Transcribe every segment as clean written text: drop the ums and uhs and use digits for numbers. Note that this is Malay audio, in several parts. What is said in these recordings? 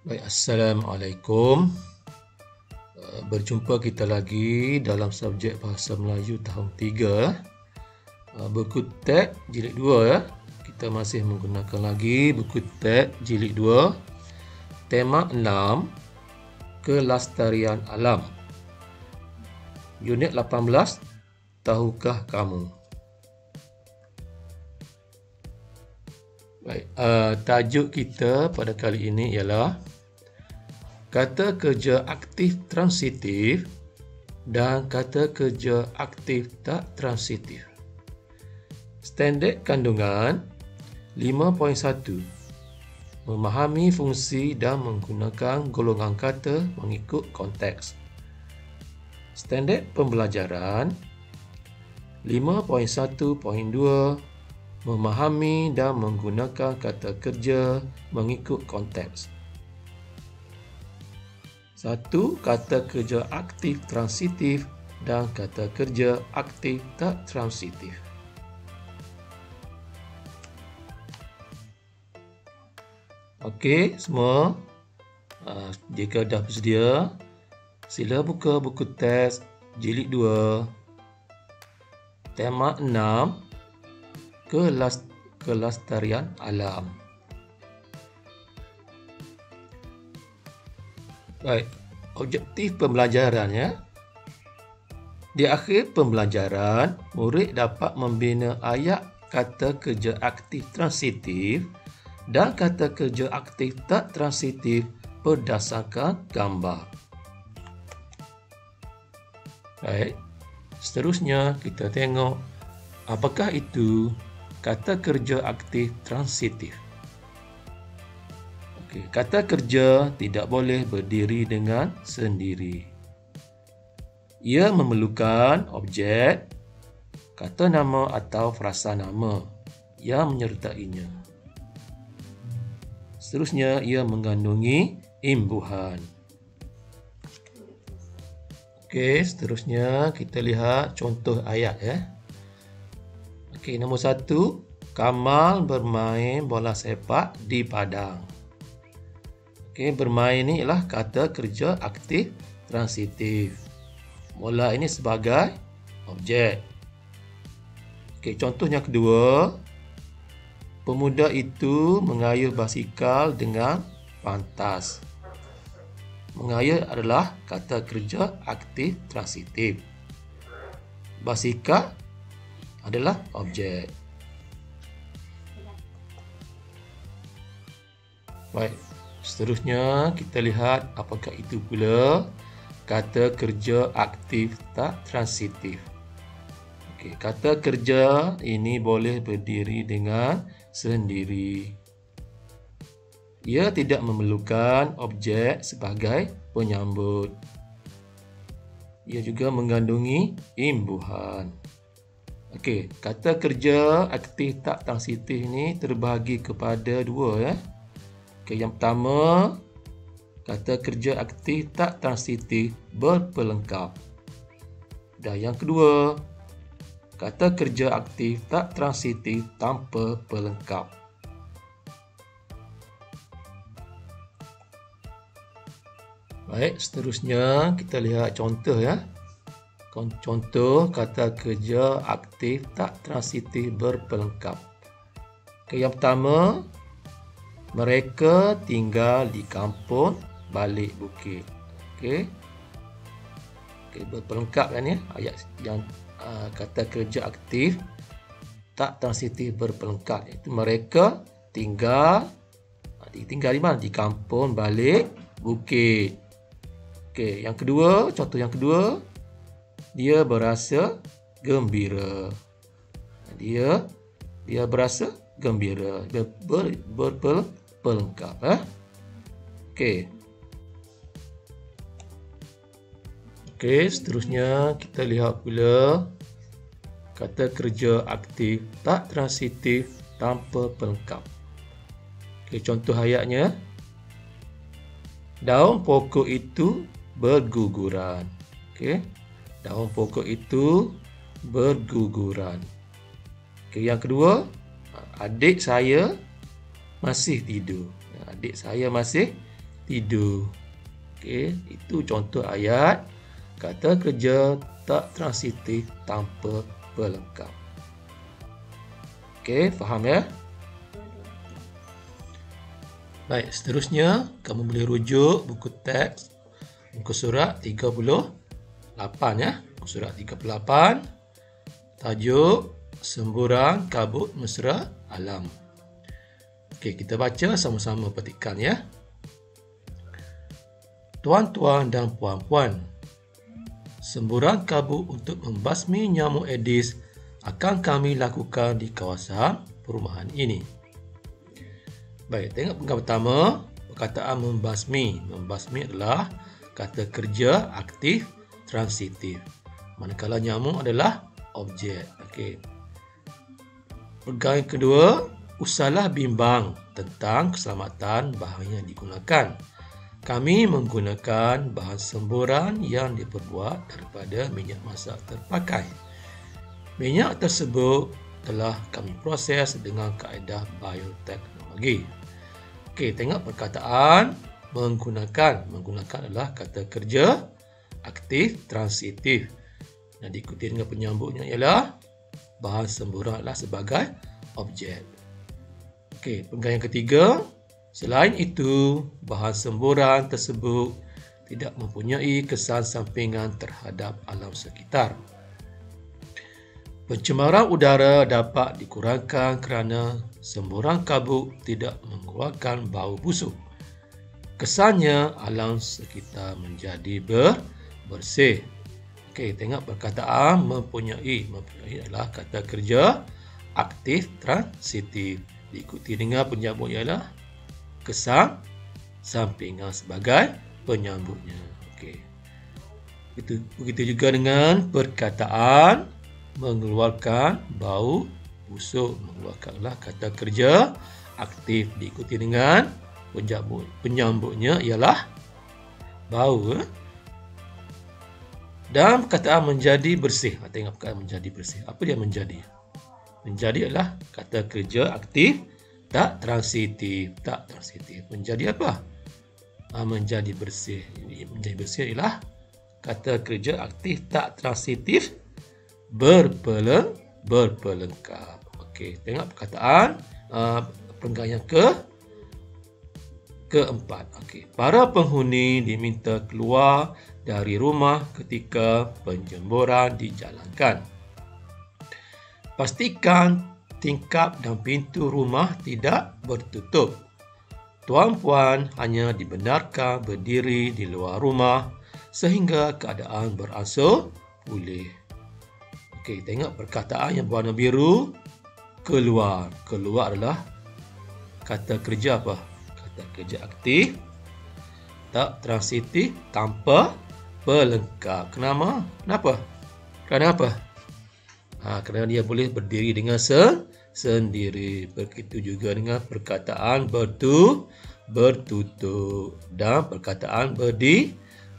Baik, Assalamualaikum. Berjumpa kita lagi dalam subjek Bahasa Melayu tahun 3. Buku teks jilid 2 ya. Kita masih menggunakan lagi buku teks jilid 2. Tema 6, Kelestarian Alam. Unit 18, Tahukah kamu? Baik, tajuk kita pada kali ini ialah kata kerja aktif transitif dan kata kerja aktif tak transitif. Standard kandungan 5.1. Memahami fungsi dan menggunakan golongan kata mengikut konteks. Standard pembelajaran 5.1.2. Memahami dan menggunakan kata kerja mengikut konteks. 1. Kata kerja aktif transitif dan kata kerja aktif tak transitif. Okey, semua. Jika dah bersedia, sila buka buku teks jilid 2. Tema 6, Kelestarian alam. Baik, objektif pembelajaran ya. Di akhir pembelajaran, murid dapat membina ayat kata kerja aktif transitif dan kata kerja aktif tak transitif berdasarkan gambar. Baik, seterusnya kita tengok apakah itu kata kerja aktif transitif. Okey, kata kerja tidak boleh berdiri dengan sendiri. Ia memerlukan objek, kata nama atau frasa nama yang menyertainya. Seterusnya, ia mengandungi imbuhan. Okey, seterusnya kita lihat contoh ayat ya. Okey, nombor 1, Kamal bermain bola sepak di padang. Okey, bermain ni ialah kata kerja aktif transitif. Bola ini sebagai objek. Okey, contoh yang kedua, pemuda itu mengayuh basikal dengan pantas. Mengayuh adalah kata kerja aktif transitif. Basikal adalah objek. Baik, seterusnya kita lihat apakah itu pula kata kerja aktif tak transitif. Okey, kata kerja ini boleh berdiri dengan sendiri. Ia tidak memerlukan objek sebagai penyambut. Ia juga mengandungi imbuhan. Okey, kata kerja aktif tak transitif ini terbahagi kepada dua ya. Okey, yang pertama, kata kerja aktif tak transitif berpelengkap. Dan yang kedua, kata kerja aktif tak transitif tanpa pelengkap. Baik, seterusnya kita lihat contoh ya. Contoh kata kerja aktif tak transitif berpelengkap. Okay, yang pertama, mereka tinggal di kampung balik bukit. Okey. Okey, berpelengkap kan ya ayat yang kata kerja aktif tak transitif berpelengkap, iaitu mereka tinggal di mana? Di kampung balik bukit. Okey, yang kedua, contoh yang kedua, dia berasa gembira. Dia berasa gembira. Berpelengkap. Okey. Okey, seterusnya kita lihat pula kata kerja aktif tak transitif tanpa pelengkap. Okey, contoh ayatnya. Daun pokok itu berguguran. Okey. Daun pokok itu berguguran. Okey, yang kedua, adik saya masih tidur. Adik saya masih tidur. Okey, itu contoh ayat kata kerja tak transitif tanpa pelengkap. Okey, faham ya? Baik, seterusnya kamu boleh rujuk buku teks muka surat 38 ya. Muka surat 38. Tajuk Semburan Kabut Mesra Alam. Okey, kita baca sama-sama petikan ya. Tuan-tuan dan puan-puan, semburan kabut untuk membasmi nyamuk Aedes akan kami lakukan di kawasan perumahan ini. Baik, tengok perkara pertama, perkataan membasmi. Membasmi adalah kata kerja aktif transitif. Manakala nyamuk adalah objek. Okey. Perkara yang kedua, usahlah bimbang tentang keselamatan bahan yang digunakan. Kami menggunakan bahan semburan yang diperbuat daripada minyak masak terpakai. Minyak tersebut telah kami proses dengan kaedah bioteknologi. Okey, tengok perkataan menggunakan. Menggunakan adalah kata kerja aktif transitif. Dan diikuti dengan penyambungnya ialah bahan semburan adalah sebagai objek. Okey, perkara yang ketiga, selain itu, bahan semburan tersebut tidak mempunyai kesan sampingan terhadap alam sekitar. Pencemaran udara dapat dikurangkan kerana semburan kabut tidak mengeluarkan bau busuk. Kesannya, alam sekitar menjadi bersih. Okey, tengok perkataan mempunyai. Mempunyai adalah kata kerja aktif transitif. Diikuti dengan penyambung ialah kesan sampingan sebagai penyambutnya. Okey. Begitu juga dengan perkataan mengeluarkan bau busuk. Mengeluarkanlah kata kerja aktif. Diikuti dengan penyambutnya ialah bau. Dan perkataan menjadi bersih. Tengok perkataan menjadi bersih. Apa dia menjadi? Menjadi adalah kata kerja aktif tak transitif. Tak transitif. Menjadi apa? Menjadi bersih. Menjadi bersih ialah kata kerja aktif tak transitif berpelengkap. Okey, tengok perkataan perkara yang keempat. Okey, para penghuni diminta keluar dari rumah ketika penjemburan dijalankan. Pastikan tingkap dan pintu rumah tidak bertutup. Tuan-puan hanya dibenarkan berdiri di luar rumah sehingga keadaan beransur pulih. Okey, tengok perkataan yang berwarna biru. Keluar. Keluar adalah kata kerja apa? Kata kerja aktif tak transitif tanpa pelengkap. Kenapa? Kerana apa? Kerana dia boleh berdiri dengan sendiri. Begitu juga dengan perkataan bertutup dan perkataan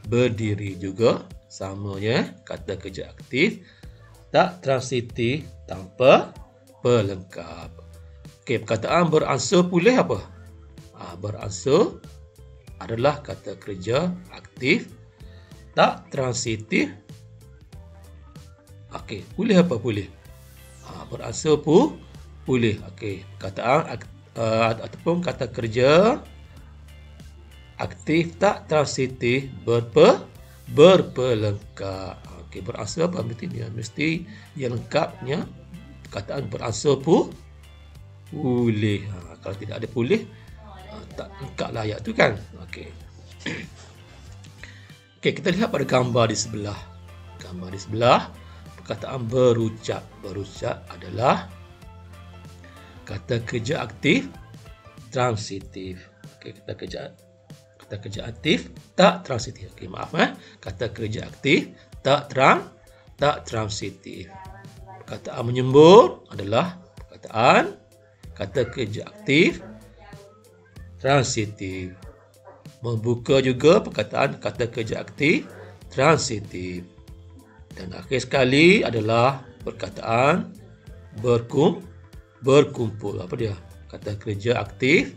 berdiri juga sama ya. Kata kerja aktif tak transitif tanpa pelengkap. Okey, perkataan beransur pulih apa? Beransur adalah kata kerja aktif tak transitif. Okey, pulih apa pulih? Beransur pulih. Okey, perkataan ataupun kata kerja aktif tak transitif berpelengkap. Okey, beransur apa? Mesti dia lengkapnya. Perkataan beransur pulih. Kalau tidak ada pulih, tak lengkaplah ayat tu kan. Okey. Okey, kita lihat pada gambar di sebelah. Gambar di sebelah, perkataan berucap. Berucap adalah kata kerja aktif transitif. Okey, kata kerja aktif tak transitif. Okey, maaf kata kerja aktif tak transitif. Perkataan menyembur adalah perkataan kata kerja aktif transitif. Membuka juga perkataan kata kerja aktif transitif. Dan akhir sekali adalah perkataan berkumpul. Apa dia? Kata kerja aktif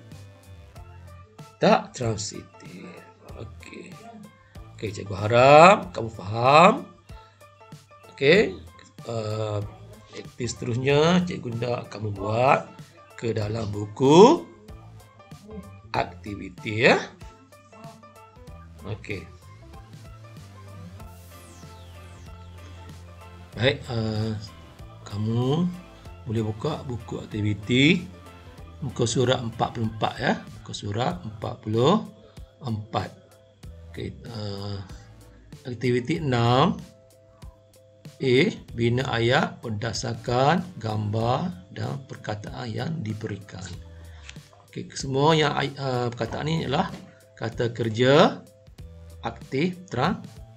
tak transitif. Okey. Okey, cikgu harap kamu faham. Okey. Aktiviti seterusnya cikgu nak kamu buat ke dalam buku aktiviti ya. Okey. Baik, kamu boleh buka buku aktiviti muka surat 44 ya. Muka surat 44. Okey, aktiviti 6. Bina ayat berdasarkan gambar dan perkataan yang diberikan. Okey, semua yang perkataan ini adalah kata kerja aktif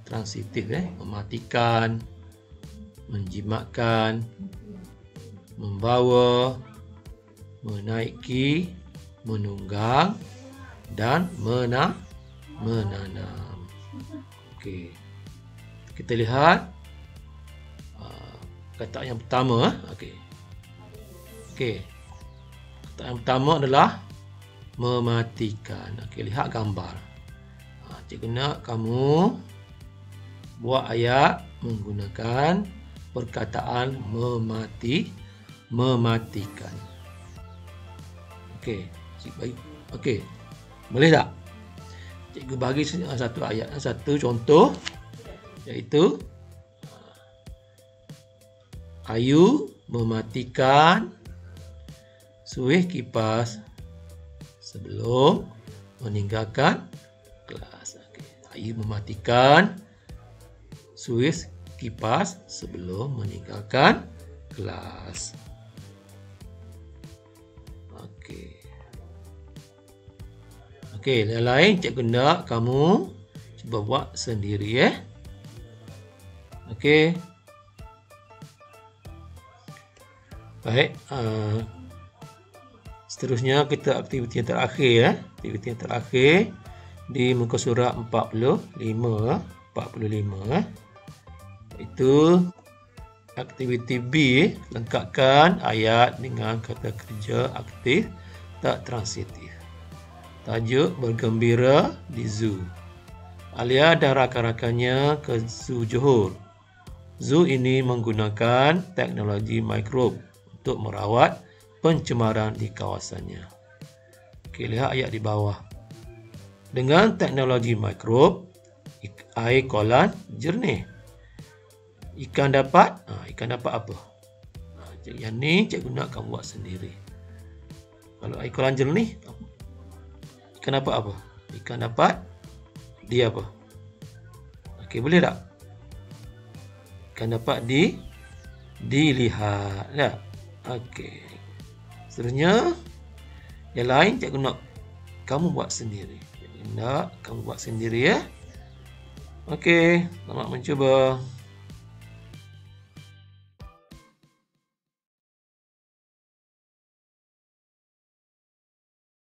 transitif mematikan, menjimatkan, membawa, menaiki, menunggang dan menanam. Okey. Kita lihat perkataan yang pertama. Okey. Perkataan yang pertama adalah mematikan. Okey, lihat gambar. Cikgu nak kamu buat ayat menggunakan perkataan mematikan. Okey, baik. Okey. Boleh tak? Cikgu bagi satu ayat, satu contoh, iaitu Ayu mematikan suis kipas sebelum meninggalkan kelas. Okey. Ayu mematikan suis kipas sebelum meninggalkan kelas. Okey. Okey, yang lain cikgu nak kamu cuba buat sendiri ya. Okey. Baik, seterusnya kita aktiviti yang terakhir ya. Aktiviti yang terakhir di muka surat 45. Itu aktiviti B, lengkapkan ayat dengan kata kerja aktif tak transitif. Tajuk bergembira di zoo. Alia dan rakan-rakannya ke zoo Johor. Zoo ini menggunakan teknologi mikrob untuk merawat pencemaran di kawasannya. Okey, lihat ayat di bawah. Dengan teknologi mikrob, air kolam jernih. Ikan dapat apa? Yang ni cikgu nak kamu buat sendiri. Kalau air kolam jernih, ikan dapat apa? Ikan dapat dia apa? Okey, boleh tak? Ikan dapat dilihat tak? Okey. Seterusnya yang lain cikgu nak kamu buat sendiri. Cikgu nak kamu buat sendiri ya. Okey, selamat mencuba.